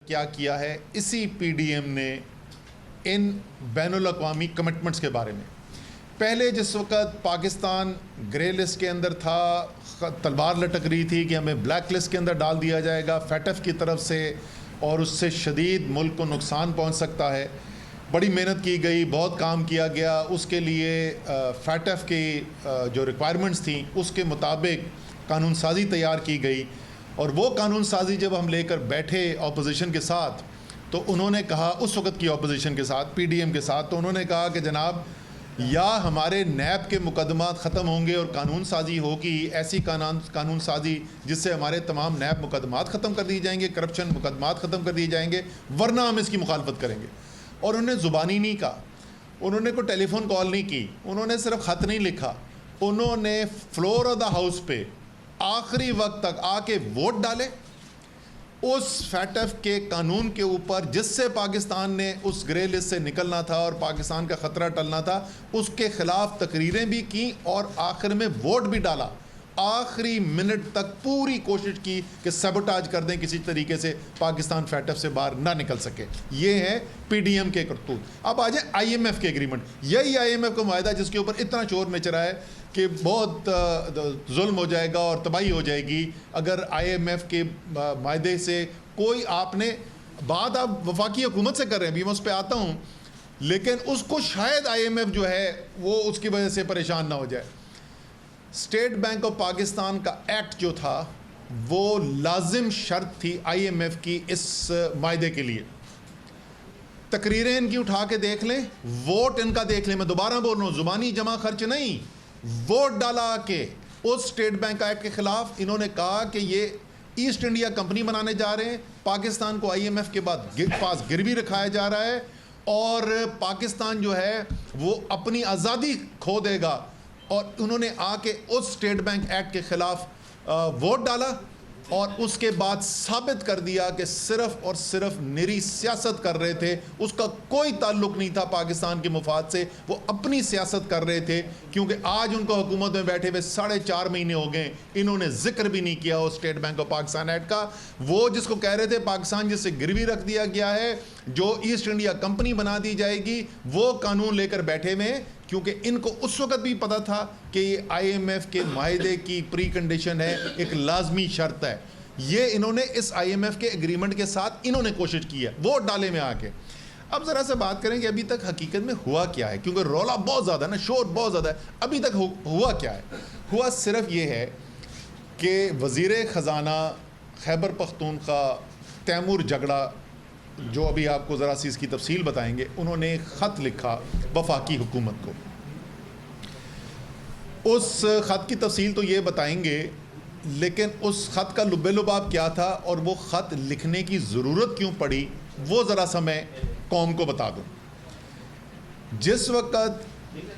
کیا کیا ہے اسی پی ڈی ایم نے ان بین الاقوامی کمٹمنٹس کے بارے میں. پہلے جس وقت پاکستان گرے لسٹ کے اندر تھا، تلوار لٹک رہی تھی کہ ہمیں بلیک لسٹ کے اندر ڈال دیا جائے گا فیٹف کی طرف سے اور اس سے شدید ملک کو نقصان پہنچ سکتا ہے. بڑی محنت کی گئی، بہت کام کیا گیا، اس کے لیے فیٹف کی جو ریکوائرمنٹس تھیں اس کے مطابق قانون سازی تیار کی گئی. اور وہ قانون سازی جب ہم لے کر بیٹھے اپوزیشن کے ساتھ تو انہوں نے کہا، اس وقت کی اپوزیشن کے ساتھ، پی ڈی ایم کے ساتھ، تو انہوں نے کہا کہ جناب یا ہمارے نیب کے مقدمات ختم ہوں گے اور قانون سازی ہوگی، ایسی قانون سازی جس سے ہمارے تمام نیب مقدمات ختم کر دیے جائیں گے، کرپشن مقدمات ختم کر دیے جائیں گے، ورنہ ہم اس کی مخالفت کریں گے. اور انہوں نے زبانی نہیں کہا، انہوں نے کوئی ٹیلی فون کال نہیں کی، انہوں نے صرف خط نہیں لکھا، انہوں نے فلور آف دا ہاؤس پہ آخری وقت تک آ کے ووٹ ڈالے اس فیٹف کے قانون کے اوپر جس سے پاکستان نے اس گرے لسٹ سے نکلنا تھا اور پاکستان کا خطرہ ٹلنا تھا. اس کے خلاف تقریریں بھی کیں اور آخر میں ووٹ بھی ڈالا. آخری منٹ تک پوری کوشش کی کہ سیبوٹاج کر دیں، کسی طریقے سے پاکستان فیٹف سے باہر نہ نکل سکے. یہ ہے پی ڈی ایم کے کرتوت. اب آ جائیں آئی ایم ایف کے ایگریمنٹ. یہی آئی ایم ایف کا معاہدہ جس کے اوپر اتنا شور مچ رہا ہے کہ بہت ظلم ہو جائے گا اور تباہی ہو جائے گی اگر آئی ایم ایف کے معاہدے سے کوئی، آپ نے بات آپ وفاقی حکومت سے کر رہے ہیں، بھی میں اس پہ آتا ہوں، لیکن اس کو شاید آئی ایم ایف جو ہے وہ اس کی وجہ سے پریشان نہ ہو جائے. اسٹیٹ بینک آف پاکستان کا ایکٹ جو تھا وہ لازم شرط تھی آئی ایم ایف کی اس معاہدے کے لیے. تقریریں ان کی اٹھا کے دیکھ لیں، ووٹ ان کا دیکھ لیں. میں دوبارہ بول رہا ہوں، زبانی جمع خرچ نہیں، ووٹ ڈالا کہ اس اسٹیٹ بینک ایکٹ کے خلاف. انہوں نے کہا کہ یہ ایسٹ انڈیا کمپنی بنانے جا رہے ہیں، پاکستان کو آئی ایم ایف کے بعد پاس گروی رکھایا جا رہا ہے اور پاکستان جو ہے وہ اپنی آزادی کھو دے گا. اور انہوں نے آ کے اس اسٹیٹ بینک ایکٹ کے خلاف ووٹ ڈالا اور اس کے بعد ثابت کر دیا کہ صرف اور صرف نری سیاست کر رہے تھے، اس کا کوئی تعلق نہیں تھا پاکستان کے مفاد سے، وہ اپنی سیاست کر رہے تھے. کیونکہ آج ان کو حکومت میں بیٹھے ہوئے 4.5 مہینے ہو گئے، انہوں نے ذکر بھی نہیں کیا اس state bank of Pakistan act کا. وہ جس کو کہہ رہے تھے پاکستان جس سے گروی رکھ دیا گیا ہے، جو ایسٹ انڈیا کمپنی بنا دی جائے گی، وہ قانون لے کر بیٹھے ہوئے ہیں. کیونکہ ان کو اس وقت بھی پتا تھا کہ یہ آئی ایم ایف کے معاہدے کی پری کنڈیشن ہے، ایک لازمی شرط ہے. یہ انہوں نے اس آئی ایم ایف کے ایگریمنٹ کے ساتھ انہوں نے کوشش کی ہے ووٹ ڈالے میں آ کے. اب ذرا سے بات کریں کہ ابھی تک حقیقت میں ہوا کیا ہے، کیونکہ رولا بہت زیادہ ہے نا، شور بہت زیادہ ہے. ابھی تک ہوا کیا ہے؟ ہوا صرف یہ ہے کہ وزیر خزانہ خیبر پختونخوا تیمور جگڑا، جو ابھی آپ کو ذرا سی اس کی تفصیل بتائیں گے، انہوں نے خط لکھا وفاقی حکومت کو. اس خط کی تفصیل تو یہ بتائیں گے، لیکن اس خط کا لب لباب کیا تھا اور وہ خط لکھنے کی ضرورت کیوں پڑی، وہ ذرا سا میں قوم کو بتا دوں. جس وقت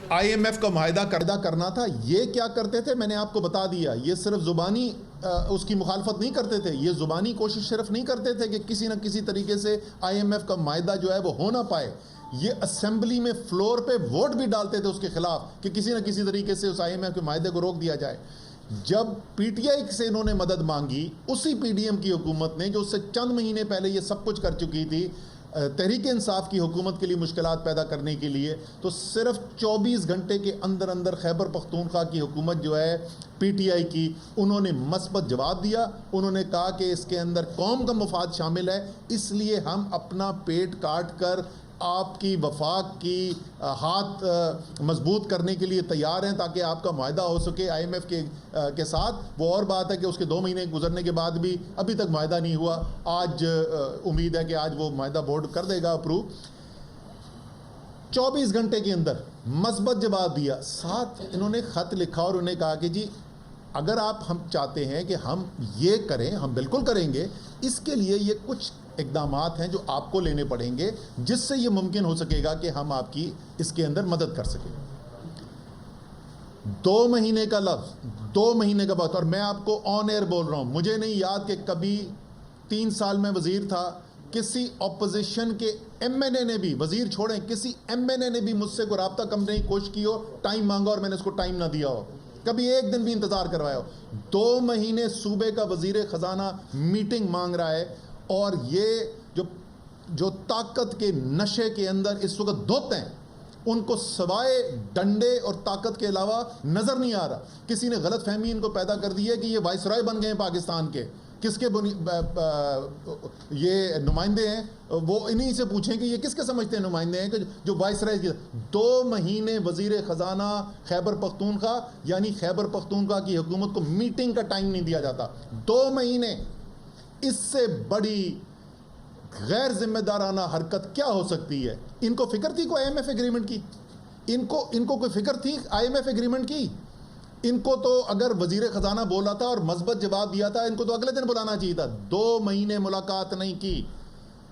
آئی ایم ایف کا معاہدہ کرنا تھا، یہ کیا کرتے تھے میں نے آپ کو بتا دیا. یہ صرف زبانی اس کی مخالفت نہیں کرتے تھے، یہ زبانی کوشش صرف نہیں کرتے تھے کہ کسی نہ کسی طریقے سے آئی ایم ایف کا معاہدہ جو ہے وہ ہو نہ پائے. یہ اسمبلی میں فلور پہ ووٹ بھی ڈالتے تھے اس کے خلاف کہ کسی نہ کسی طریقے سے اس آئی ایم ایف کے معاہدے کو روک دیا جائے. جب پی ٹی آئی سے انہوں نے مدد مانگی، اسی پی ڈی ایم کی حکومت نے جو اس سے چند مہینے پہلے یہ سب کچھ کر چکی تھی تحریک انصاف کی حکومت کے لیے مشکلات پیدا کرنے کے لیے، تو صرف 24 گھنٹے کے اندر اندر خیبر پختونخوا کی حکومت جو ہے پی ٹی آئی کی، انہوں نے مثبت جواب دیا. انہوں نے کہا کہ اس کے اندر قوم کا مفاد شامل ہے، اس لیے ہم اپنا پیٹ کاٹ کر آپ کی وفاق کی ہاتھ مضبوط کرنے کے لیے تیار ہیں تاکہ آپ کا معاہدہ ہو سکے آئی ایم ایف کے ساتھ. وہ اور بات ہے کہ اس کے 2 مہینے گزرنے کے بعد بھی ابھی تک معاہدہ نہیں ہوا. آج امید ہے کہ آج وہ معاہدہ بورڈ کر دے گا اپروو. 24 گھنٹے کے اندر مثبت جواب دیا. ساتھ انہوں نے خط لکھا اور انہیں کہا کہ جی اگر آپ ہم چاہتے ہیں کہ ہم یہ کریں، ہم بالکل کریں گے. اس کے لیے یہ کچھ اقدامات ہیں جو آپ کو لینے پڑیں گے جس سے یہ ممکن ہو سکے گا کہ ہم آپ کی اس کے اندر مدد کر سکیں. 2 مہینے کا لفظ، 2 مہینے کا بات، اور میں آپ کو آن ایئر بول رہا ہوں. مجھے نہیں یاد کہ کبھی 3 سال میں وزیر تھا، کسی اپوزیشن کے ایم این اے نے بھی، وزیر چھوڑیں، کسی ایم این اے نے بھی مجھ سے کوئی رابطہ کرنے کی کوشش کی ہو، ٹائم مانگا اور میں نے اس کو ٹائم نہ دیا ہو، کبھی ایک دن بھی انتظار کروایا ہو. 2 مہینے صوبے کا وزیر خزانہ میٹنگ مانگ رہا ہے اور یہ جو طاقت کے نشے کے اندر اس وقت دھوتے ہیں، ان کو سوائے ڈنڈے اور طاقت کے علاوہ نظر نہیں آ رہا. کسی نے غلط فہمی ان کو پیدا کر دی ہے کہ یہ وائس رائے بن گئے ہیں پاکستان کے. کس کے یہ نمائندے ہیں، وہ انہی سے پوچھیں کہ یہ کس کے سمجھتے ہیں نمائندے ہیں کہ جو وائس رائے. 2 مہینے وزیر خزانہ خیبر پختونخوا یعنی خیبر پختونخوا کی حکومت کو میٹنگ کا ٹائم نہیں دیا جاتا. 2 مہینے. اس سے بڑی غیر ذمہ دارانہ حرکت کیا ہو سکتی ہے؟ ان کو فکر تھی کوئی IMF ایگریمنٹ کی؟ ان کو کوئی فکر تھی IMF ایگریمنٹ کی؟ ان کو تو اگر وزیر خزانہ بولا تھا اور مثبت جواب دیا تھا، ان کو تو اگلے دن بلانا چاہیے تھا. 2 مہینے ملاقات نہیں کی.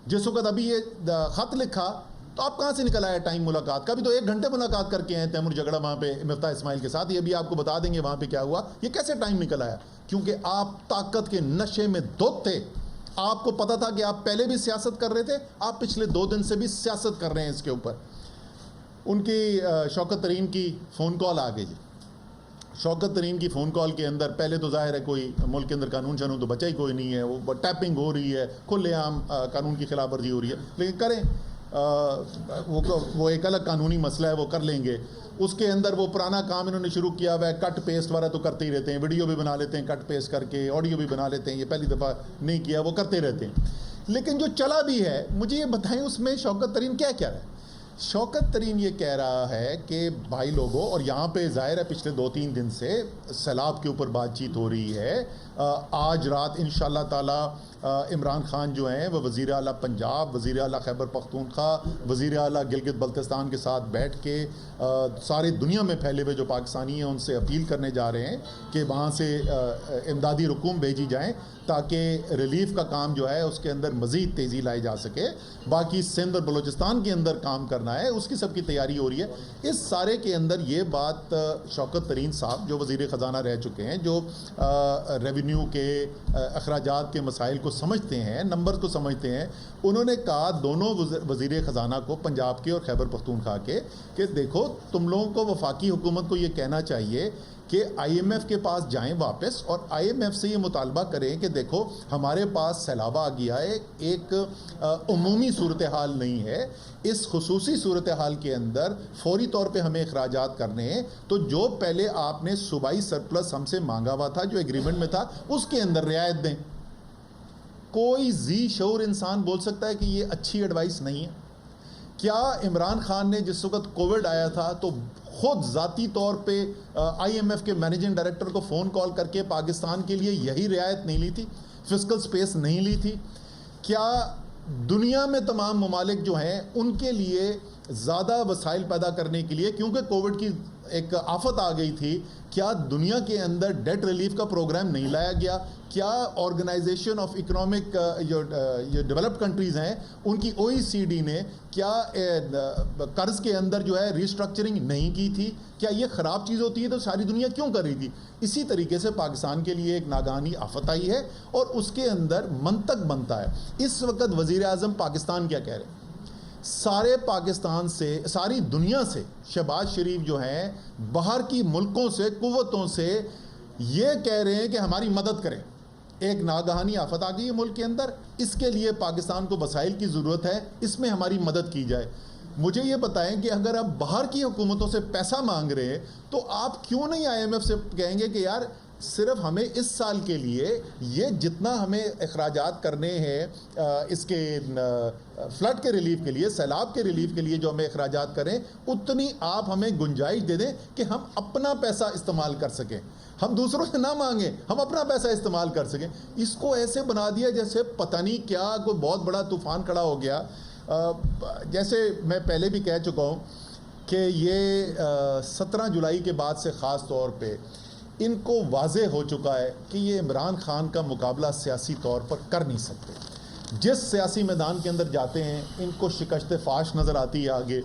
جس وقت ابھی یہ خط لکھا تو آپ کہاں سے نکل آیا ٹائم ملاقات کا؟ بھی تو 1 گھنٹے ملاقات کر کے ہیں تیمور جگڑا وہاں پہ مفتاح اسماعیل کے ساتھ. یہ بھی آپ کو بتا دیں گے وہاں پہ کیا ہوا. یہ کیسے ٹائم نکل آیا؟ کیونکہ آپ طاقت کے نشے میں دھوت تھے. آپ کو پتا تھا کہ آپ پہلے بھی سیاست کر رہے تھے، آپ پچھلے 2 دن سے بھی سیاست کر رہے ہیں اس کے اوپر. ان کی شوکت ترین کی فون کال آ گئی. شوکت ترین کی فون کال کے اندر پہلے تو ظاہر ہے کوئی ملک کے اندر قانون شانون تو بچا ہی کوئی نہیں ہے. وہ ٹیپنگ ہو رہی ہے، کھلے عام قانون کی خلاف ورزی ہو رہی ہے. لیکن کریں، وہ ایک الگ قانونی مسئلہ ہے، وہ کر لیں گے. اس کے اندر وہ پرانا کام انہوں نے شروع کیا ہوا ہے، کٹ پیسٹ والا تو کرتے ہی رہتے ہیں. ویڈیو بھی بنا لیتے ہیں کٹ پیسٹ کر کے، آڈیو بھی بنا لیتے ہیں. یہ پہلی دفعہ نہیں کیا، وہ کرتے رہتے ہیں. لیکن جو چلا بھی ہے، مجھے یہ بتائیں اس میں شوکت ترین کیا کہہ رہا ہے؟ شوکت ترین یہ کہہ رہا ہے کہ بھائی لوگوں، اور یہاں پہ ظاہر ہے پچھلے 2-3 دن سے سیلاب کے اوپر بات چیت ہو رہی ہے. آج رات انشاءاللہ تعالی عمران خان جو ہیں وہ وزیر اعلیٰ پنجاب، وزیر اعلیٰ خیبر پختونخوا، وزیر اعلیٰ گلگت بلتستان کے ساتھ بیٹھ کے ساری دنیا میں پھیلے ہوئے جو پاکستانی ہیں ان سے اپیل کرنے جا رہے ہیں کہ وہاں سے امدادی رقوم بھیجی جائیں تاکہ ریلیف کا کام جو ہے اس کے اندر مزید تیزی لائی جا سکے. باقی سندھ اور بلوچستان کے اندر کام کرنا ہے، اس کی سب کی تیاری ہو رہی ہے. اس سارے کے اندر یہ بات شوکت ترین صاحب جو وزیر خزانہ رہ چکے ہیں، جو ریونیو کے اخراجات کے مسائل کو سمجھتے ہیں، نمبر کو سمجھتے ہیں، انہوں نے کہا دونوں وزیر خزانہ کو، پنجاب کے اور خیبر پختونخوا کے، کہ دیکھو تم لوگوں کو وفاقی حکومت کو یہ کہنا چاہیے کہ IMF کے پاس جائیں واپس اور IMF سے یہ مطالبہ کریں کہ دیکھو ہمارے پاس سیلاب آ گیا ہے، ایک عمومی صورتحال نہیں ہے. اس خصوصی صورتحال کے اندر فوری طور پہ ہمیں اخراجات کرنے ہیں. تو جو پہلے آپ نے صوبائی سرپلس ہم سے مانگا ہوا تھا، جو ایگریمنٹ میں تھا، اس کے اندر رعایت دیں. کوئی ذی شعور انسان بول سکتا ہے کہ یہ اچھی ایڈوائس نہیں ہے؟ کیا عمران خان نے جس وقت کووڈ آیا تھا تو خود ذاتی طور پہ IMF کے مینیجنگ ڈائریکٹر کو فون کال کر کے پاکستان کے لیے یہی رعایت نہیں لی تھی، فسکل سپیس نہیں لی تھی؟ کیا دنیا میں تمام ممالک جو ہیں ان کے لیے زیادہ وسائل پیدا کرنے کے لیے، کیونکہ کووڈ کی ایک آفت آ گئی تھی، کیا دنیا کے اندر ڈیٹ ریلیف کا پروگرام نہیں لایا گیا؟ کیا آرگنائزیشن آف اکنامک جو ڈیولپڈ کنٹریز ہیں ان کی OECD نے کیا قرض کے اندر جو ہے ریسٹرکچرنگ نہیں کی تھی؟ کیا یہ خراب چیز ہوتی ہے تو ساری دنیا کیوں کر رہی تھی؟ اسی طریقے سے پاکستان کے لیے ایک ناگہانی آفت آئی ہے اور اس کے اندر منطق بنتا ہے. اس وقت وزیر اعظم پاکستان کیا کہہ رہے ہیں؟ سارے پاکستان سے، ساری دنیا سے شہباز شریف جو ہیں باہر کی ملکوں سے، قوتوں سے یہ کہہ رہے ہیں کہ ہماری مدد کریں. ایک ناگہانی آفت آ گئی ہے ملک کے اندر، اس کے لیے پاکستان کو وسائل کی ضرورت ہے، اس میں ہماری مدد کی جائے. مجھے یہ بتائیں کہ اگر آپ باہر کی حکومتوں سے پیسہ مانگ رہے ہیں تو آپ کیوں نہیں IMF سے کہیں گے کہ یار صرف ہمیں اس سال کے لیے یہ جتنا ہمیں اخراجات کرنے ہیں اس کے فلڈ کے ریلیف کے لیے، سیلاب کے ریلیف کے لیے جو ہمیں اخراجات کریں، اتنی آپ ہمیں گنجائش دے دیں کہ ہم اپنا پیسہ استعمال کر سکیں. ہم دوسروں سے نہ مانگیں، ہم اپنا پیسہ استعمال کر سکیں. اس کو ایسے بنا دیا جیسے پتہ نہیں کیا کوئی بہت بڑا طوفان کھڑا ہو گیا. جیسے میں پہلے بھی کہہ چکا ہوں کہ یہ 17 جولائی کے بعد سے خاص طور پہ ان کو واضح ہو چکا ہے کہ یہ عمران خان کا مقابلہ سیاسی طور پر کر نہیں سکتے. جس سیاسی میدان کے اندر جاتے ہیں ان کو شکست فاش نظر آتی ہے. آگے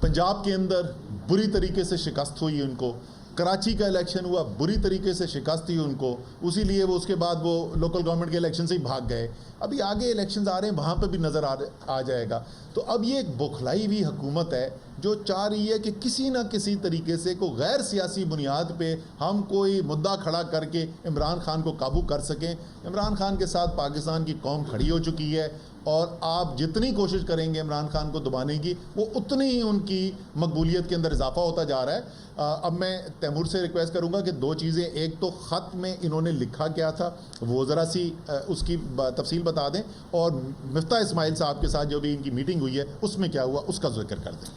پنجاب کے اندر بری طریقے سے شکست ہوئی ان کو، کراچی کا الیکشن ہوا بری طریقے سے شکست ہوئی ان کو، اسی لیے وہ اس کے بعد وہ لوکل گورنمنٹ کے الیکشن سے ہی بھاگ گئے. ابھی آگے الیکشنز آ رہے ہیں، وہاں پہ بھی نظر آ جائے گا. تو اب یہ ایک بوکھلائی ہوئی حکومت ہے جو چاہ رہی ہے کہ کسی نہ کسی طریقے سے کوئی غیر سیاسی بنیاد پہ ہم کوئی مدعا کھڑا کر کے عمران خان کو قابو کر سکیں. عمران خان کے ساتھ پاکستان کی قوم کھڑی ہو چکی ہے, اور آپ جتنی کوشش کریں گے عمران خان کو دبانے کی, وہ اتنی ہی ان کی مقبولیت کے اندر اضافہ ہوتا جا رہا ہے. اب میں تیمور سے ریکویسٹ کروں گا کہ دو چیزیں, ایک تو خط میں انہوں نے لکھا کیا تھا وہ ذرا سی اس کی تفصیل بتا دیں, اور مفتاح اسماعیل صاحب کے ساتھ جو بھی ان کی میٹنگ ہوئی ہے اس میں کیا ہوا اس کا ذکر کر دیں.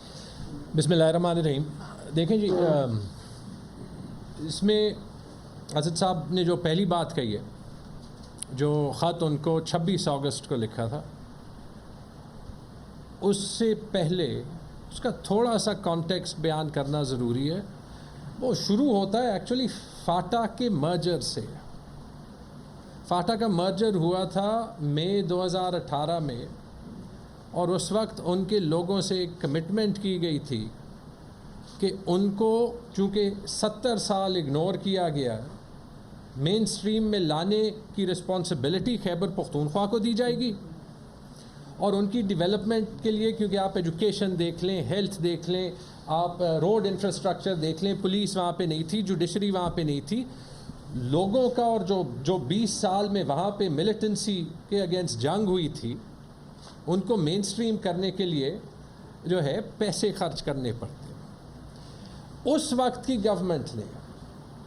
بسم اللہ الرحمن الرحیم. دیکھیں جی, اس میں اسد صاحب نے جو پہلی بات کہی ہے, جو خط ان کو 26 اگست کو لکھا تھا, اس سے پہلے اس کا تھوڑا سا کانٹیکسٹ بیان کرنا ضروری ہے. وہ شروع ہوتا ہے ایکچولی فاٹا کے مرجر سے. فاٹا کا مرجر ہوا تھا مئی 2018 میں, اور اس وقت ان کے لوگوں سے ایک کمٹمنٹ کی گئی تھی کہ ان کو چونکہ 70 سال اگنور کیا گیا, مین سٹریم میں لانے کی رسپانسبلٹی خیبر پختونخوا کو دی جائے گی, اور ان کی ڈیولپمنٹ کے لیے, کیونکہ آپ ایجوکیشن دیکھ لیں, ہیلتھ دیکھ لیں, آپ روڈ انفراسٹرکچر دیکھ لیں, پولیس وہاں پہ نہیں تھی, جوڈیشری وہاں پہ نہیں تھی, لوگوں کا اور جو 20 سال میں وہاں پہ ملیٹنسی کے اگینسٹ جنگ ہوئی تھی, ان کو مین سٹریم کرنے کے لیے جو ہے پیسے خرچ کرنے پڑتے. اس وقت کی گورنمنٹ نے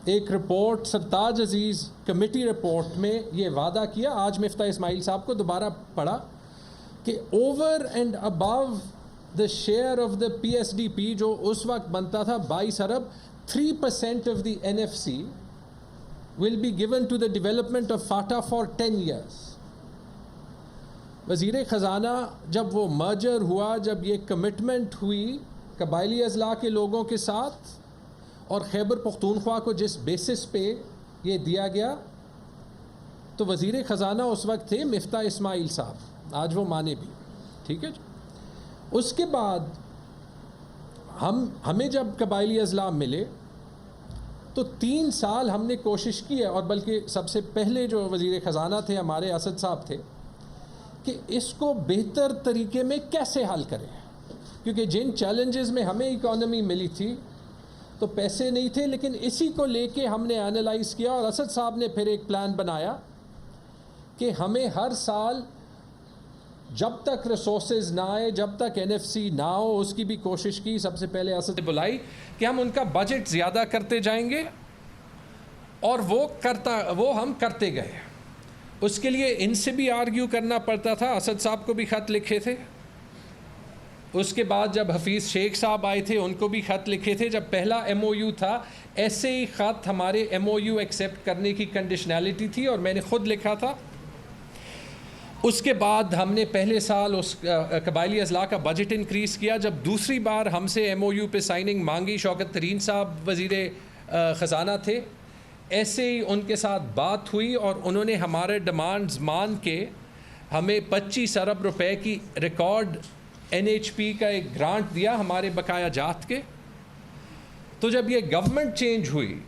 ایک رپورٹ, سرتاج عزیز کمیٹی رپورٹ میں یہ وعدہ کیا, آج مفتاح اسماعیل صاحب کو دوبارہ پڑھا, کہ over and above the share of the P S D P جو اس وقت بنتا تھا 22 ارب, 3% of the NFC will be given to the development of FATA for 10 years. وزیر خزانہ جب وہ مرجر ہوا, جب یہ کمٹمنٹ ہوئی قبائلی اضلاع کے لوگوں کے ساتھ, اور خیبر پختونخوا کو جس بیسس پہ یہ دیا گیا, تو وزیر خزانہ اس وقت تھے مفتاح اسماعیل صاحب, آج وہ مانے بھی, ٹھیک ہے. اس کے بعد ہمیں جب قبائلی اضلاع ملے تو 3 سال ہم نے کوشش کی ہے, اور بلکہ سب سے پہلے جو وزیر خزانہ تھے ہمارے اسد صاحب تھے, کہ اس کو بہتر طریقے میں کیسے حل کریں, کیونکہ جن چیلنجز میں ہمیں اکانومی ملی تھی تو پیسے نہیں تھے, لیکن اسی کو لے کے ہم نے انالائز کیا, اور اسد صاحب نے پھر ایک پلان بنایا کہ ہمیں ہر سال جب تک ریسورسز نہ آئے, جب تک NFC نہ ہو, اس کی بھی کوشش کی. سب سے پہلے اسد بلائی کہ ہم ان کا بجٹ زیادہ کرتے جائیں گے, اور وہ ہم کرتے گئے. اس کے لیے ان سے بھی آرگیو کرنا پڑتا تھا, اسد صاحب کو بھی خط لکھے تھے. اس کے بعد جب حفیظ شیخ صاحب آئے تھے ان کو بھی خط لکھے تھے. جب پہلا MOU تھا ایسے ہی خط ہمارے MOU ایکسیپٹ کرنے کی کنڈیشنالٹی تھی, اور میں نے خود لکھا تھا. اس کے بعد ہم نے پہلے سال اس قبائلی اضلاع کا بجٹ انکریز کیا. جب دوسری بار ہم سے MOU پہ سائننگ مانگی, شوکت ترین صاحب وزیر خزانہ تھے, ایسے ہی ان کے ساتھ بات ہوئی, اور انہوں نے ہمارے ڈیمانڈز مان کے ہمیں 25 ارب روپے کی ریکارڈ NHP کا ایک گرانٹ دیا ہمارے بقایا جات کے. تو جب یہ گورنمنٹ چینج ہوئی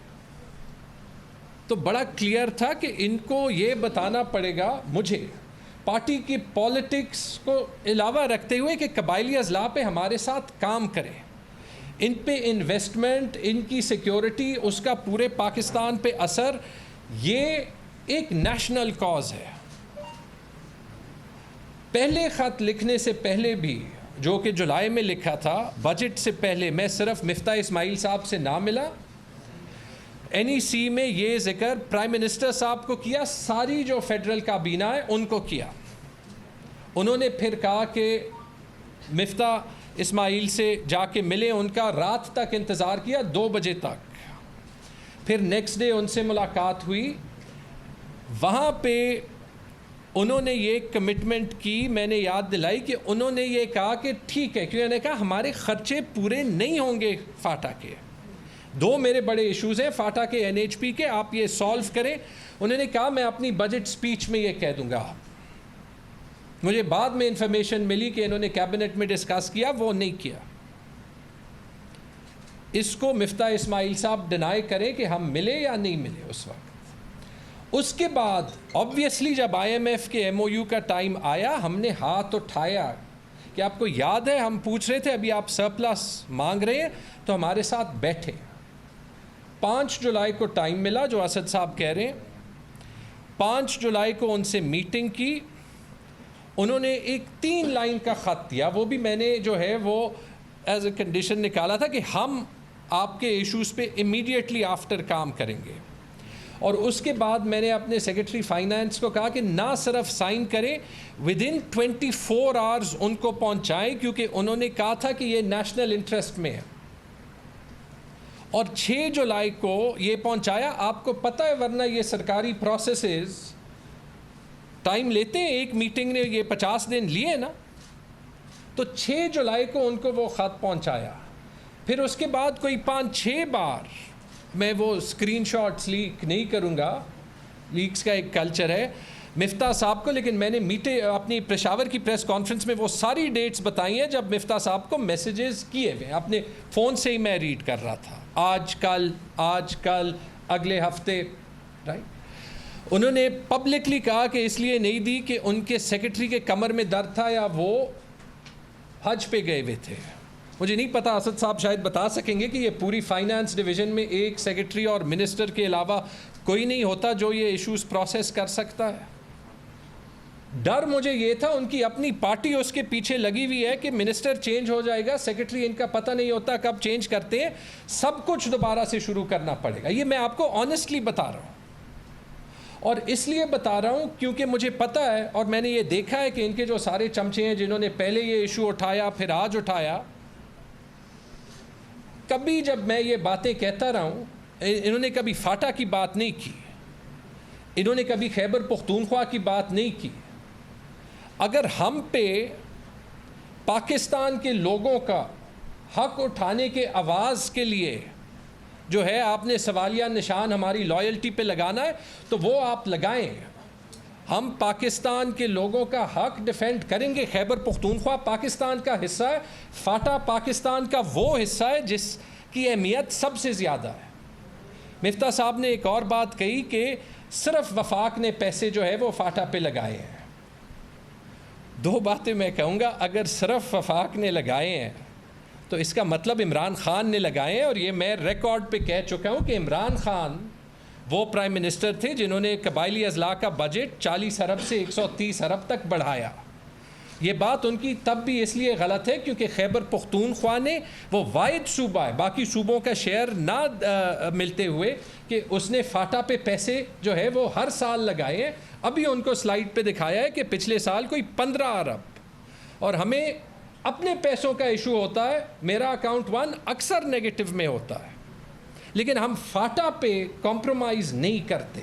تو بڑا کلیئر تھا کہ ان کو یہ بتانا پڑے گا مجھے, پارٹی کی پالیٹکس کو علاوہ رکھتے ہوئے, کہ قبائلی اضلاع پہ ہمارے ساتھ کام کریں, ان پہ انویسٹمنٹ, ان کی سیکیورٹی, اس کا پورے پاکستان پہ اثر, یہ ایک نیشنل کاز ہے. پہلے خط لکھنے سے پہلے بھی, جو کہ جولائی میں لکھا تھا, بجٹ سے پہلے میں صرف مفتاح اسماعیل صاحب سے نہ ملا, NEC میں یہ ذکر پرائم منسٹر صاحب کو کیا, ساری جو فیڈرل کابینہ ہے ان کو کیا. انہوں نے پھر کہا کہ مفتاح اسماعیل سے جا کے ملے, ان کا رات تک انتظار کیا, 2 بجے تک. پھر نیکسٹ ڈے ان سے ملاقات ہوئی, وہاں پہ انہوں نے یہ کمٹمنٹ کی, میں نے یاد دلائی کہ انہوں نے یہ کہا کہ ٹھیک ہے, کیونکہ انہوں نے کہا ہمارے خرچے پورے نہیں ہوں گے فاٹا کے. 2 میرے بڑے ایشوز ہیں فاٹا کے, NHP کے, آپ یہ سالو کریں. انہوں نے کہا میں اپنی بجٹ سپیچ میں یہ کہہ دوں گا. مجھے بعد میں انفارمیشن ملی کہ انہوں نے کیبنٹ میں ڈسکس کیا, وہ نہیں کیا. اس کو مفتاح اسماعیل صاحب ڈینائی کریں کہ ہم ملے یا نہیں ملے اس وقت. اس کے بعد آبویسلی جب IMF کے MOU کا ٹائم آیا, ہم نے ہاتھ اٹھایا کہ آپ کو یاد ہے ہم پوچھ رہے تھے ابھی آپ سرپلس مانگ رہے ہیں تو ہمارے ساتھ بیٹھے. 5 جولائی کو ٹائم ملا جو اسد صاحب کہہ رہے ہیں. 5 جولائی کو ان سے میٹنگ کی. انہوں نے ایک 3 لائن کا خط دیا, وہ بھی میں نے جو ہے وہ ایز اے کنڈیشن نکالا تھا کہ ہم آپ کے ایشوز پہ امیڈیٹلی آفٹر کام کریں گے. اور اس کے بعد میں نے اپنے سیکرٹری فائنانس کو کہا کہ نہ صرف سائن کریں, ود ان 24 آورز ان کو پہنچائیں, کیونکہ انہوں نے کہا تھا کہ یہ نیشنل انٹرسٹ میں ہے. اور 6 جولائی کو یہ پہنچایا. آپ کو پتہ ہے ورنہ یہ سرکاری پروسیسز ٹائم لیتے ہیں, ایک میٹنگ نے یہ 50 دن لیے نا. تو 6 جولائی کو ان کو وہ خط پہنچایا. پھر اس کے بعد کوئی 5-6 بار, میں وہ اسکرین شاٹس لیک نہیں کروں گا, لیکس کا ایک کلچر ہے, مفتاح صاحب کو, لیکن میں نے اپنی پشاور کی پریس کانفرنس میں وہ ساری ڈیٹس بتائی ہیں جب مفتاح صاحب کو میسیجز کیے ہوئے اپنے فون سے ہی میں ریڈ کر رہا تھا, آج کل اگلے ہفتے, رائٹ. انہوں نے پبلکلی کہا کہ اس لیے نہیں دی کہ ان کے سیکرٹری کے کمر میں درد تھا یا وہ حج پہ گئے ہوئے تھے. مجھے نہیں پتا, اسد صاحب شاید بتا سکیں گے کہ یہ پوری فائنانس ڈویژن میں ایک سیکرٹری اور منسٹر کے علاوہ کوئی نہیں ہوتا جو یہ ایشوز پروسیس کر سکتا ہے. ڈر مجھے یہ تھا ان کی اپنی پارٹی اس کے پیچھے لگی ہوئی ہے کہ منسٹر چینج ہو جائے گا, سیکرٹری ان کا پتہ نہیں ہوتا کب چینج کرتے ہیں, سب کچھ دوبارہ سے شروع کرنا پڑے گا. یہ میں آپ کو آنیسٹلی بتا رہا ہوں, اور اس لیے بتا رہا ہوں کیونکہ مجھے پتہ ہے اور میں نے یہ دیکھا ہے کہ ان کے جو سارے چمچے ہیں جنہوں نے پہلے یہ ایشو اٹھایا پھر آج اٹھایا, کبھی جب میں یہ باتیں کہتا رہا ہوں انہوں نے کبھی فاٹا کی بات نہیں کی, انہوں نے کبھی خیبر پختونخوا کی بات نہیں کی. اگر ہم پہ پاکستان کے لوگوں کا حق اٹھانے کے آواز کے لیے جو ہے آپ نے سوالیہ نشان ہماری لائلٹی پہ لگانا ہے تو وہ آپ لگائیں. ہم پاکستان کے لوگوں کا حق ڈیفینڈ کریں گے. خیبر پختونخوا پاکستان کا حصہ ہے, فاٹا پاکستان کا وہ حصہ ہے جس کی اہمیت سب سے زیادہ ہے. مفتاح صاحب نے ایک اور بات کہی کہ صرف وفاق نے پیسے جو ہے وہ فاٹا پہ لگائے ہیں. 2 باتیں میں کہوں گا, اگر صرف وفاق نے لگائے ہیں تو اس کا مطلب عمران خان نے لگائے ہیں, اور یہ میں ریکارڈ پہ کہہ چکا ہوں کہ عمران خان وہ پرائم منسٹر تھے جنہوں نے قبائلی اضلاع کا بجٹ 40 ارب سے 130 ارب تک بڑھایا. یہ بات ان کی تب بھی اس لیے غلط ہے کیونکہ خیبر پختونخوا نے وہ واحد صوبہ ہے باقی صوبوں کا شیئر نہ ملتے ہوئے کہ اس نے فاٹا پہ پیسے جو ہے وہ ہر سال لگائے ہیں. ابھی ان کو سلائیڈ پہ دکھایا ہے کہ پچھلے سال کوئی 15 ارب, اور ہمیں اپنے پیسوں کا ایشو ہوتا ہے. میرا اکاؤنٹ 1 اکثر نیگیٹو میں ہوتا ہے, لیکن ہم فاٹا پہ کمپرومائز نہیں کرتے.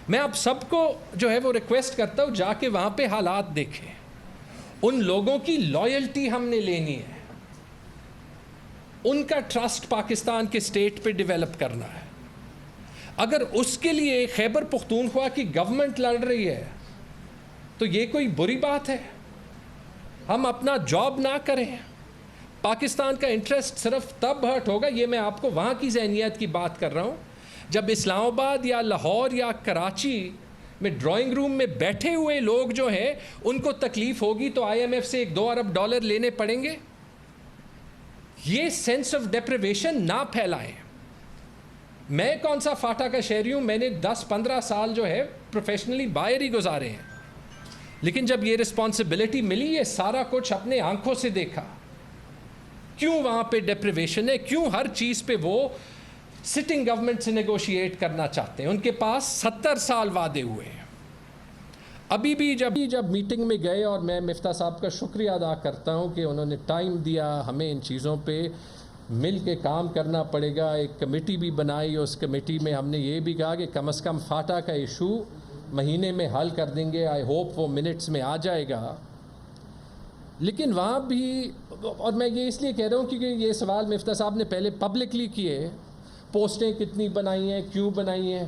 میں آپ سب کو جو ہے وہ ریکویسٹ کرتا ہوں جا کے وہاں پہ حالات دیکھیں. ان لوگوں کی لائلٹی ہم نے لینی ہے, ان کا ٹرسٹ پاکستان کے اسٹیٹ پہ ڈیولپ کرنا ہے. اگر اس کے لیے خیبر پختونخوا کی گورنمنٹ لڑ رہی ہے تو یہ کوئی بری بات ہے. ہم اپنا جاب نہ کریں, پاکستان کا انٹرسٹ صرف تب ہرٹ ہوگا, یہ میں آپ کو وہاں کی ذہنیت کی بات کر رہا ہوں, جب اسلام آباد یا لاہور یا کراچی میں ڈرائنگ روم میں بیٹھے ہوئے لوگ جو ہیں ان کو تکلیف ہوگی تو IMF سے 1-2 ارب ڈالر لینے پڑیں گے. یہ سینس آف ڈیپریویشن نہ پھیلائیں. میں کون سا فاٹا کا شہری ہوں, میں نے 10-15 سال جو ہے پروفیشنلی باہر ہی گزارے ہیں, لیکن جب یہ رسپانسبلٹی ملی یہ سارا کچھ اپنے آنکھوں سے دیکھا. کیوں وہاں پہ ڈیپریویشن ہے, کیوں ہر چیز پہ وہ سٹنگ گورنمنٹ سے نیگوشیٹ کرنا چاہتے ہیں. ان کے پاس 70 سال وعدے ہوئے ہیں. ابھی بھی جب میٹنگ میں گئے, اور میں مفتاح صاحب کا شکریہ ادا کرتا ہوں کہ انہوں نے ٹائم دیا, ہمیں ان چیزوں پہ مل کے کام کرنا پڑے گا. ایک کمیٹی بھی بنائی, اس کمیٹی میں ہم نے یہ بھی کہا کہ کم از کم فاٹا کا ایشو مہینے میں حل کر دیں گے. آئی ہوپ وہ منٹس میں آ جائے گا. لیکن وہاں بھی, اور میں یہ اس لیے کہہ رہا ہوں کیونکہ یہ سوال مفتاح صاحب نے پہلے پبلکلی کیے, پوسٹیں کتنی بنائی ہیں, کیوں بنائی ہیں,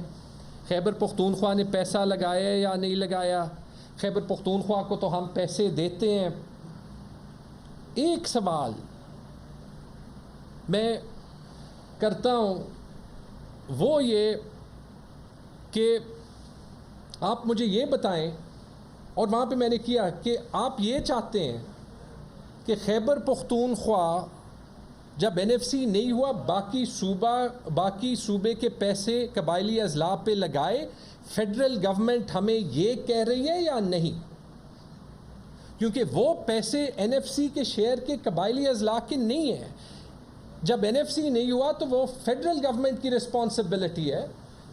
خیبر پختونخوا نے پیسہ لگایا یا نہیں لگایا, خیبر پختونخوا کو تو ہم پیسے دیتے ہیں. ایک سوال میں کرتا ہوں وہ یہ کہ آپ مجھے یہ بتائیں, اور وہاں پہ میں نے کیا کہ آپ یہ چاہتے ہیں کہ خیبر پختونخوا جب این ایف سی نہیں ہوا باقی صوبے کے پیسے قبائلی اضلاع پہ لگائے، فیڈرل گورنمنٹ ہمیں یہ کہہ رہی ہے یا نہیں؟ کیونکہ وہ پیسے این ایف سی کے شیئر کے قبائلی اضلاع کے نہیں ہیں. جب این ایف سی نہیں ہوا تو وہ فیڈرل گورنمنٹ کی رسپانسبلٹی ہے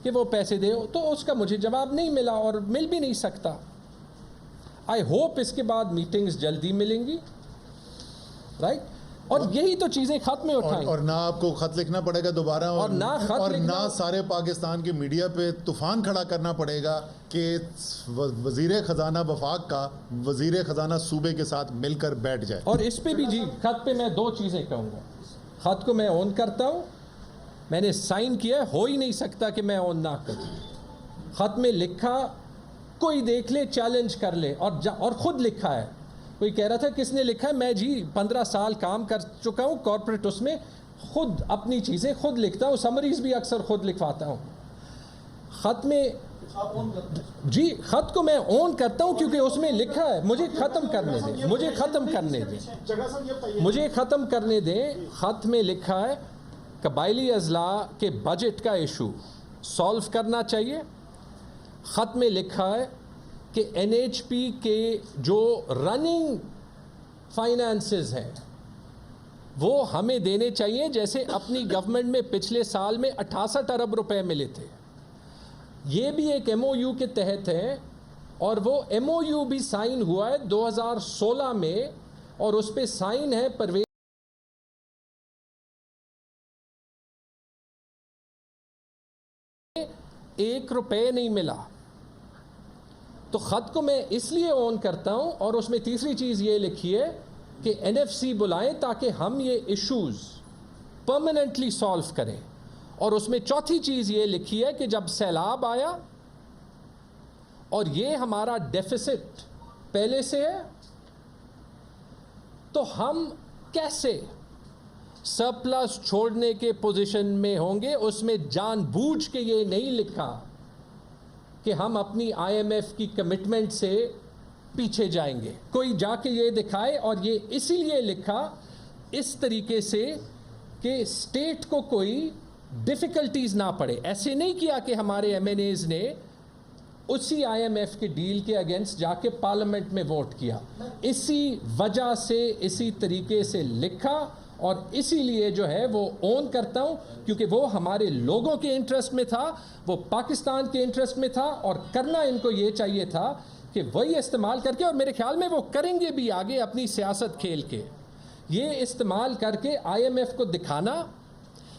کہ وہ پیسے دے. تو اس کا مجھے جواب نہیں ملا اور مل بھی نہیں سکتا. آئی ہوپ اس کے بعد میٹنگز جلدی ملیں گی، رائٹ؟ اور یہی تو چیزیں خط میں اٹھائیں. اور نہ آپ کو خط لکھنا پڑے گا دوبارہ، اور نہ سارے پاکستان کی میڈیا پہ طوفان کھڑا کرنا پڑے گا کہ وزیر خزانہ وفاق کا وزیر خزانہ صوبے کے ساتھ مل کر بیٹھ جائے. اور اس پہ بھی جی خط پہ میں دو چیزیں کہوں گا. خط کو میں اون کرتا ہوں، میں نے سائن کیا، ہو ہی نہیں سکتا کہ میں اون نہ کروں. خط میں لکھا، کوئی دیکھ لے چیلنج کر لے، اور خود لکھا ہے. کوئی کہہ رہا تھا کس نے لکھا ہے، میں جی 15 سال کام کر چکا ہوں کارپوریٹ، اس میں خود اپنی چیزیں خود لکھتا ہوں، سمریز بھی اکثر خود لکھواتا ہوں. خط میں جی خط کو میں اون کرتا ہوں کیونکہ اس میں لکھا ہے. مجھے ختم کرنے دیں. خط میں لکھا ہے قبائلی اضلاع کے بجٹ کا ایشو سالو کرنا چاہیے. خط میں لکھا ہے کہ این ایچ پی کے جو رننگ فائنانسز ہیں وہ ہمیں دینے چاہیے، جیسے اپنی گورنمنٹ میں پچھلے سال میں 68 ارب روپے ملے تھے. یہ بھی ایک ایم او یو کے تحت ہے، اور وہ ایم او یو بھی سائن ہوا ہے 2016 میں، اور اس پہ سائن ہے پرویز 1 روپے نہیں ملا. تو خط کو میں اس لیے اون کرتا ہوں. اور اس میں تیسری چیز یہ لکھی ہے کہ این ایف سی بلائیں تاکہ ہم یہ ایشوز پرماننٹلی سالو کریں. اور اس میں چوتھی چیز یہ لکھی ہے کہ جب سیلاب آیا اور یہ ہمارا ڈیفیسٹ پہلے سے ہے تو ہم کیسے سرپلس چھوڑنے کے پوزیشن میں ہوں گے. اس میں جان بوجھ کے یہ نہیں لکھا کہ ہم اپنی آئی ایم ایف کی کمٹمنٹ سے پیچھے جائیں گے. کوئی جا کے یہ دکھائے. اور یہ اسی لیے لکھا اس طریقے سے کہ اسٹیٹ کو کوئی ڈیفیکلٹیز نہ پڑے. ایسے نہیں کیا کہ ہمارے ایم این ایز نے اسی آئی ایم ایف کے ڈیل کے اگینسٹ جا کے پارلیمنٹ میں ووٹ کیا. اسی وجہ سے اسی طریقے سے لکھا، اور اسی لیے جو ہے وہ اون کرتا ہوں کیونکہ وہ ہمارے لوگوں کے انٹرسٹ میں تھا، وہ پاکستان کے انٹرسٹ میں تھا. اور کرنا ان کو یہ چاہیے تھا کہ وہی استعمال کر کے، اور میرے خیال میں وہ کریں گے بھی آگے اپنی سیاست کھیل کے، یہ استعمال کر کے آئی ایم ایف کو دکھانا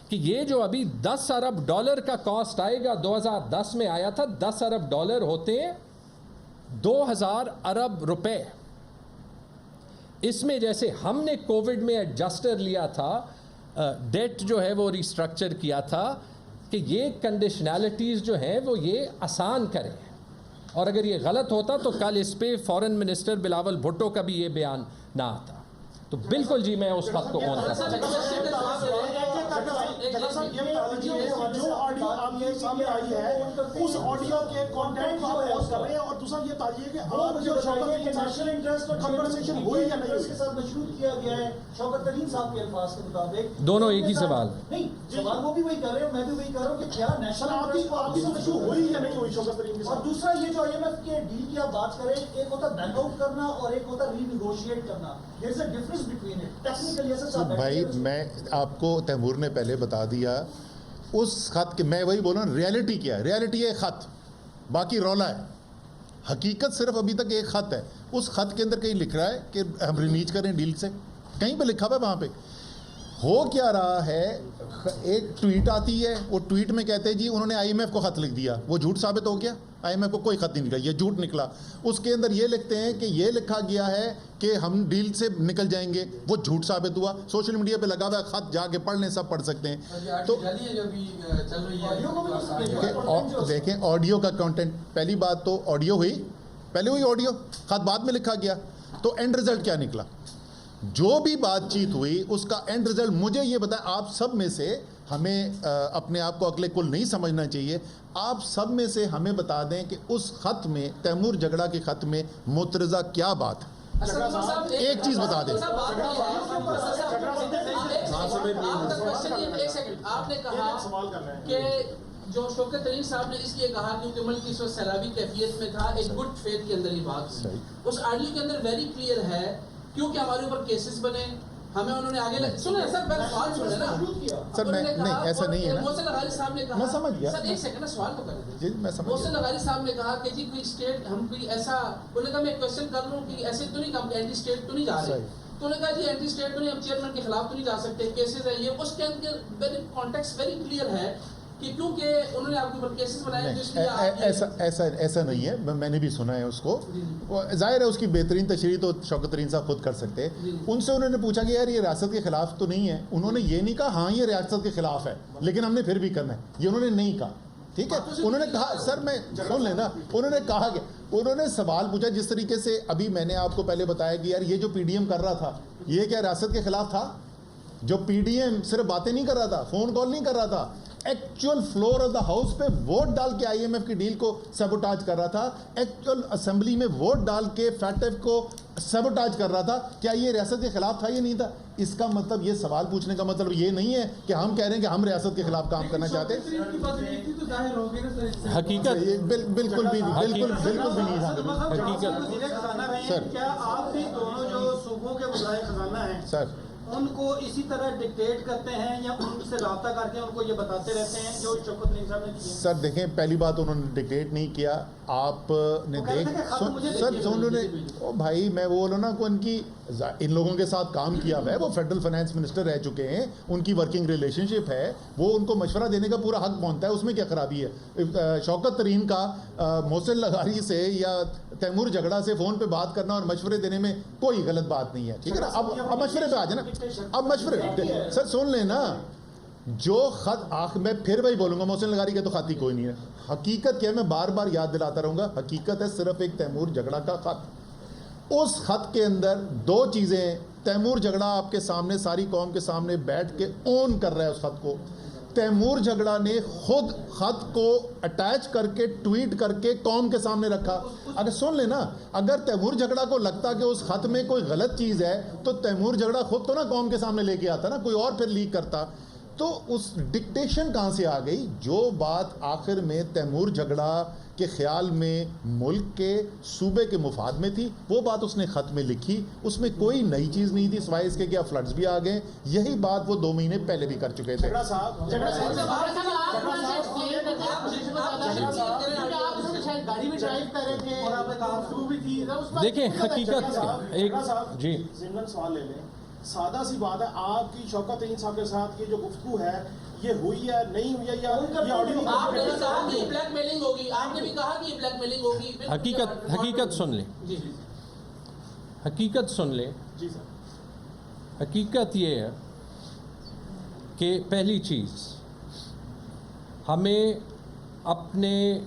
کہ یہ جو ابھی $10 ارب کا کاسٹ آئے گا، 2010 میں آیا تھا. $10 ارب ہوتے ہیں 2000 ارب روپے. اس میں جیسے ہم نے کووڈ میں ایڈجسٹر لیا تھا، ڈیٹ جو ہے وہ ریسٹرکچر کیا تھا، کہ یہ کنڈیشنالٹیز جو ہیں وہ یہ آسان کریں. اور اگر یہ غلط ہوتا تو کل اس پہ فورن منسٹر بلاول بھٹو کا بھی یہ بیان نہ آتا. تو بالکل جی میں اس خط کو اون کرتا ہوں. جو آڈیو آپ کے سامنے آئی ہے اس آڈیو کے کانٹینٹ کو آپ پوز کر رہے ہیں، اور دوسرا یہ بتائیے کہ آپ جو شوکت کی نیشنل انٹرسٹ اور کنورسیشن ہوئی یا نہیں، اس کے ساتھ مشروط کیا گیا ہے شوکت ترین صاحب کے الفاظ کے مطابق. دونوں ایک ہی سوال نہیں، سوال وہ بھی وہی کر رہے ہیں، میں بھی وہی کر رہا ہوں کہ کیا نیشنل آپ کی مشروط ہوئی یا نہیں ہوئی شوکت ترین کے ساتھ. اور دوسرا یہ جو آئی ایم ایف کے ڈیل کی آپ بات کریں، ایک ہوتا بیک آؤٹ کرنا اور ایک ہوتا ری نیگوشیٹ کرنا. There is a difference between it. Technically ایسا صاحب بھائی میں آپ کو تیمور نے پہلے بتا دیا اس خط کے، میں وہی بول رہا ہوں ریالٹی کیا ہے. ریالٹی ہے خط، باقی رولا ہے. حقیقت صرف ابھی تک ایک خط ہے. اس خط کے اندر کہیں لکھ رہا ہے کہ ہم رینیج کریں ڈیل سے، کہیں پہ لکھا ہوا ہے وہاں پہ. ہو کیا رہا ہے، ایک ٹویٹ آتی ہے، وہ ٹویٹ میں کہتے ہیں جی انہوں نے آئی ایم ایف کو خط لکھ دیا. وہ جھوٹ ثابت ہو گیا. آئی ایم ایف کو کوئی خط نہیں نکلا، یہ جھوٹ نکلا. اس کے اندر یہ لکھتے ہیں کہ یہ لکھا گیا ہے کہ ہم ڈیل سے نکل جائیں گے، وہ جھوٹ ثابت ہوا. سوشل میڈیا پہ لگا ہوا ہے خط، جا کے پڑھ لیں، سب پڑھ سکتے ہیں. تو دیکھیں آڈیو کا کانٹینٹ، پہلی بات تو آڈیو ہوئی، پہلے ہوئی آڈیو، خط بعد میں لکھا گیا. تو اینڈ رزلٹ کیا نکلا؟ جو بھی بات چیت ہوئی اس کا اینڈ رزلٹ مجھے یہ بتائیں. آپ سب میں سے ہمیں اپنے آپ کو عقل کل نہیں سمجھنا چاہیے. آپ سب میں سے ہمیں بتا دیں کہ اس خط میں، تیمور جگڑا کے خط میں مترضہ کیا بات ہے؟ ایک چیز بتا دیں. آپ نے کہا کہ جو شوکت ترین صاحب نے اس لیے کہا کیونکہ ملک اس وقت سیلابی کیفیت میں تھا, ایک گڈ فیتھ کے اندر یہ بات ہوئی. اس آڈیو کے اندر ویری کلیئر ہے کیونکہ ہمارے اوپر کیسز بنے, ہمیں انہوں نے آگے سنیں سر, پہلے سوال سنیں نا سر. نہیں ایسا نہیں ہے نا, محسن لغاری صاحب نے کہا, میں سمجھ گیا سر ایک سیکنڈ سوال تو کریں. جی میں سمجھ گیا. محسن لغاری صاحب نے کہا کہ جی کوئی اسٹیٹ ہم کوئی ایسا, انہوں نے کہا میں کوشچن کر رہا ہوں کہ ایسے تو نہیں کہا اینٹی اسٹیٹ تو نہیں جا رہے, تو انہوں نے کہا جی اینٹی اسٹیٹ تو نہیں, ہم چیئرمین کے خلاف تو نہیں جا سکتے, کیسز ہیں یہ. اس کے اندر کانٹیکسٹ ویری کلیئر ہے کہ کیونکہ انہوں نے آپ کے اوپر کیسز بنائے. ایسا نہیں ہے, میں نے بھی سنا ہے اس کو. ظاہر ہے اس کی بہترین تشریح تو شوکت ترین صاحب خود کر سکتے. ان سے انہوں نے پوچھا کہ یار یہ ریاست کے خلاف تو نہیں ہے, انہوں نے یہ نہیں کہا ہاں یہ ریاست کے خلاف ہے لیکن ہم نے پھر بھی کرنا ہے, یہ انہوں نے نہیں کہا. ٹھیک ہے, انہوں نے کہا سر میں سن لینا, انہوں نے کہا کہ انہوں نے سوال پوچھا جس طریقے سے ابھی میں نے آپ کو پہلے بتایا کہ یار یہ جو پی ڈی ایم کر رہا تھا یہ کیا ریاست کے خلاف تھا؟ جو پی ڈی ایم صرف باتیں نہیں کر رہا تھا, فون کال نہیں کر رہا تھا, actual floor of the house پہ ووٹ ڈال کے آئی ایم ایف کی ڈیل کو سیبوٹاج کر رہا تھا, ایکچوئل اسمبلی میں ووٹ ڈال کے فیٹ ایف کو سیبوٹاج کر رہا تھا. کیا یہ ریاست کے خلاف تھا یا نہیں تھا؟ اس کا مطلب, یہ سوال پوچھنے کا مطلب یہ نہیں ہے کہ ہم کہہ رہے ہیں کہ ہم ریاست کے خلاف کام کرنا چاہتے ہیں. حقیقت بالکل بھی نہیں تھا. حقیقت سر کیا آپ بھی دونوں جو صوبوں کے وزرائے خزانہ ہیں سر ان کو اسی طرح ڈکٹیٹ کرتے ہیں یا ان سے رابطہ کر کے ان کو یہ بتاتے رہتے ہیں جو شوکت ترین صاحب نے کیا؟ سر دیکھیں, پہلی بات انہوں نے ڈکٹیٹ نہیں کیا, آپ نے دیکھ سر انہوں نے, او بھائی میں وہ بولوں نا کہ ان کی ان لوگوں کے ساتھ کام کیا ہوا ہے, وہ فیڈرل فائنانس منسٹر رہ چکے ہیں, ان کی ورکنگ ریلیشن شپ ہے, وہ ان کو مشورہ دینے کا پورا حق بنتا ہے, اس میں کیا خرابی ہے؟ شوکت ترین کا محسن لغاری سے یا تیمور جھگڑا سے فون پہ بات کرنا اور مشورے دینے میں کوئی غلط بات نہیں ہے. ٹھیک ہے نا, اب مشورے پہ آ جائے نا, اب مشورے سر سن لیں نا. جو خط میں پھر وہی بولوں گا, محسن لغاری کا تو خط ہی کوئی نہیں ہے. حقیقت کیا ہے, میں بار بار یاد دلاتا رہوں گا, حقیقت ہے صرف ایک تیمور جھگڑا کا خط. اس خط کے اندر دو چیزیں ہیں. تیمور جھگڑا آپ کے سامنے ساری قوم کے سامنے بیٹھ کے اون کر رہا ہے اس خط کو. تیمور جھگڑا نے خود خط کو اٹیچ کر کے ٹویٹ کر کے قوم کے سامنے رکھا. اگر سن لینا, اگر تیمور جھگڑا کو لگتا کہ اس خط میں کوئی غلط چیز ہے تو تیمور جھگڑا خود تو نا قوم کے سامنے لے کے آتا نا, کوئی اور پھر لیک کرتا. تو اس ڈکٹیشن کہاں سے آ گئی؟ جو بات آخر میں تیمور جھگڑا کے خیال میں ملک کے صوبے کے مفاد میں تھی وہ بات اس نے خط میں لکھی. اس میں کوئی نئی چیز نہیں تھی سوائے اس کے کہ فلڈز بھی آ گئے. یہی بات وہ 2 مہینے پہلے بھی کر چکے تھے. دیکھیں حقیقت ایک جی سوال لے لیں, سادہ سی بات ہے, آپ کی شوکت ترین صاحب کے ساتھ یہ جو گفتگو ہے یہ ہوئی ہے نہیں ہوئی ہے یا آپ نے کہا کہ بلیک میلنگ ہوگی, آپ نے بھی کہا کہ بلیک میلنگ ہوگی. حقیقت سن لیں, حقیقت سن لیں. جی سر, حقیقت یہ ہے کہ پہلی چیز ہمیں اپنے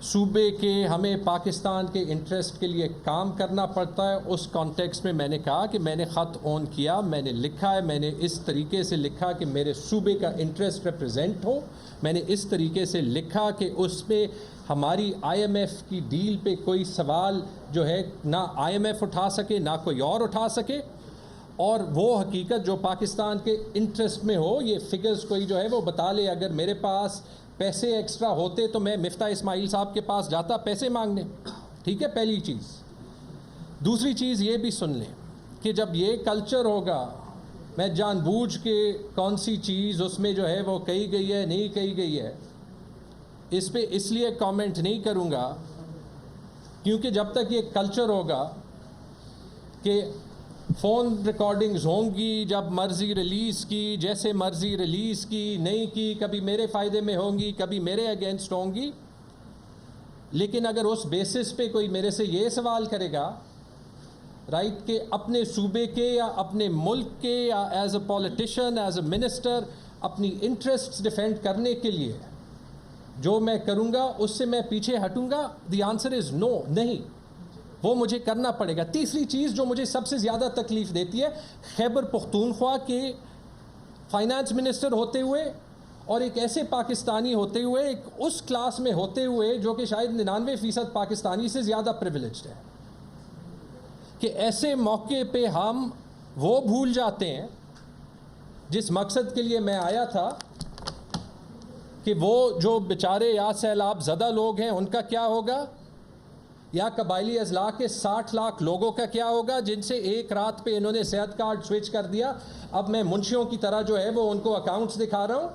صوبے کے, ہمیں پاکستان کے انٹرسٹ کے لیے کام کرنا پڑتا ہے. اس کانٹیکسٹ میں نے کہا کہ میں نے خط آن کیا, میں نے لکھا ہے, میں نے اس طریقے سے لکھا کہ میرے صوبے کا انٹرسٹ ریپرزینٹ ہو. میں نے اس طریقے سے لکھا کہ اس میں ہماری آئی ایم ایف کی ڈیل پہ کوئی سوال جو ہے نہ آئی ایم ایف اٹھا سکے نہ کوئی اور اٹھا سکے, اور وہ حقیقت جو پاکستان کے انٹرسٹ میں ہو. یہ فگرز کوئی جو ہے وہ بتا لے, اگر میرے پاس پیسے ایکسٹرا ہوتے تو میں مفتاح اسماعیل صاحب کے پاس جاتا پیسے مانگنے. ٹھیک ہے, پہلی چیز. دوسری چیز یہ بھی سن لیں کہ جب یہ کلچر ہوگا, میں جان بوجھ کے کون سی چیز اس میں جو ہے وہ کہی گئی ہے نہیں کہی گئی ہے اس پہ اس لیے کامنٹ نہیں کروں گا کیونکہ جب تک یہ کلچر ہوگا کہ فون ریکارڈنگز ہوں گی, جب مرضی ریلیز کی, جیسے مرضی ریلیز کی, نہیں کی, کبھی میرے فائدے میں ہوں گی کبھی میرے اگینسٹ ہوں گی. لیکن اگر اس بیسس پہ کوئی میرے سے یہ سوال کرے گا رائٹ کہ اپنے صوبے کے یا اپنے ملک کے یا as a politician as a minister اپنی انٹرسٹس ڈیفینڈ کرنے کے لیے جو میں کروں گا اس سے میں پیچھے ہٹوں گا, دی آنسر از نو, نہیں, وہ مجھے کرنا پڑے گا. تیسری چیز جو مجھے سب سے زیادہ تکلیف دیتی ہے, خیبر پختونخوا کے فائنانس منسٹر ہوتے ہوئے اور ایک ایسے پاکستانی ہوتے ہوئے, ایک اس کلاس میں ہوتے ہوئے جو کہ شاید 99% پاکستانی سے زیادہ پریویلیجڈ ہے, کہ ایسے موقع پہ ہم وہ بھول جاتے ہیں جس مقصد کے لیے میں آیا تھا کہ وہ جو بیچارے یا سیلاب زدہ لوگ ہیں ان کا کیا ہوگا, یا قبائلی اضلاع کے 60 لاکھ لوگوں کا کیا ہوگا جن سے ایک رات پہ انہوں نے صحت کارڈ سوئچ کر دیا. اب میں منشیوں کی طرح جو ہے وہ ان کو اکاؤنٹس دکھا رہا ہوں,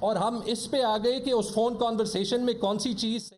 اور ہم اس پہ آ گئے کہ اس فون کانورسیشن میں کون سی چیز